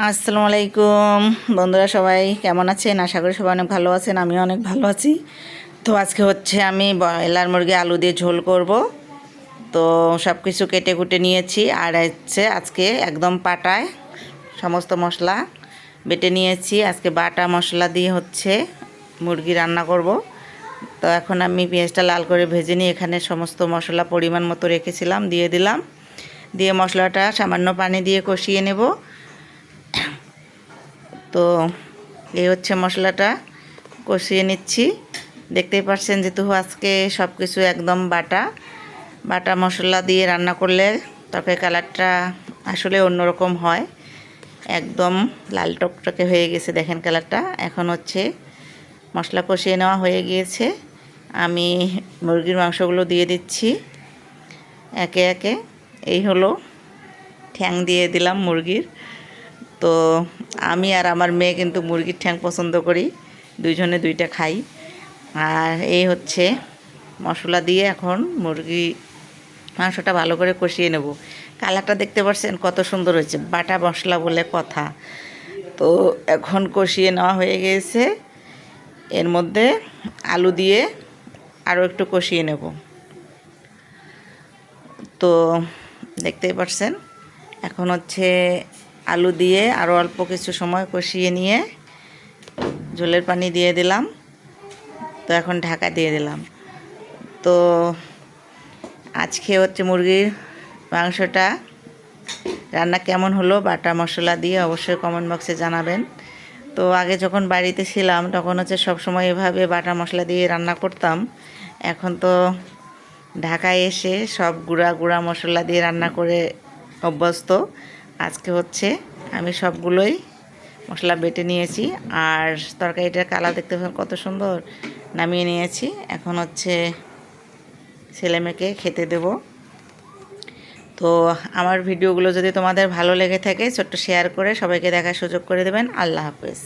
আসসালামু আলাইকুম বন্ধুরা, সবাই কেমন আছেন? আশা করি সবাই অনেক ভালো আছেন। আমিও অনেক ভালো আছি। তো আজকে হচ্ছে আমি ব্রয়লার মুরগি আলু দিয়ে ঝোল করব। তো সব কিছু কেটে কুটে নিয়েছি, আর হচ্ছে আজকে একদম পাটায় সমস্ত মশলা বেটে নিয়েছি। আজকে বাটা মশলা দিয়ে হচ্ছে মুরগি রান্না করব। তো এখন আমি পেঁয়াজটা লাল করে ভেজে নিয়ে এখানে সমস্ত মশলা পরিমাণ মতো রেখেছিলাম দিয়ে দিলাম। দিয়ে মশলাটা সামান্য পানি দিয়ে কষিয়ে নেব। তো এই হচ্ছে মশলাটা কষিয়ে নিচ্ছি। দেখতেই পাচ্ছেন যেহেতু আজকে সব কিছু একদম বাটা বাটা মশলা দিয়ে রান্না করলে তরকারি কালারটা আসলে অন্যরকম হয়। একদম লাল টকটকে হয়ে গেছে, দেখেন কালারটা। এখন হচ্ছে মশলা কষিয়ে নেওয়া হয়ে গিয়েছে। আমি মুরগির মাংসগুলো দিয়ে দিচ্ছি একে একে। এই হলো ঠ্যাং দিয়ে দিলাম মুরগির। তো আমি আর আমার মেয়ে কিন্তু মুরগির ঠ্যাং পছন্দ করি, দুইজনে দুইটা খাই। আর এই হচ্ছে মশলা দিয়ে এখন মুরগি মাংসটা ভালো করে কষিয়ে নেব। কালারটা দেখতে পাচ্ছেন কত সুন্দর হয়েছে, বাটা মশলা বলে কথা। তো এখন কষিয়ে নেওয়া হয়ে গিয়েছে। এর মধ্যে আলু দিয়ে আরও একটু কষিয়ে নেব। তো দেখতেই পাচ্ছেন এখন হচ্ছে আলু দিয়ে আরও অল্প কিছু সময় কষিয়ে নিয়ে ঝোলের পানি দিয়ে দিলাম। তো এখন ঢাকা দিয়ে দিলাম। তো আজকে হচ্ছে মুরগির মাংসটা রান্না কেমন হলো বাটা মশলা দিয়ে অবশ্যই কমেন্ট বক্সে জানাবেন। তো আগে যখন বাড়িতে ছিলাম তখন হচ্ছে সবসময় এভাবে বাটা মশলা দিয়ে রান্না করতাম। এখন তো ঢাকায় এসে সব গুঁড়া গুঁড়া মশলা দিয়ে রান্না করে অভ্যস্ত। আজকে হচ্ছে আমি সবগুলোই মশলা বেটে নিয়েছি। আর তরকারিটার কালার দেখতে পাবেন কত সুন্দর। নামিয়ে নিয়েছি। এখন হচ্ছে ছেলেমেয়েকে খেতে দেব। তো আমার ভিডিওগুলো যদি তোমাদের ভালো লেগে থাকে ছোট্ট শেয়ার করে সবাইকে দেখার সুযোগ করে দেবেন। আল্লাহ হাফেজ।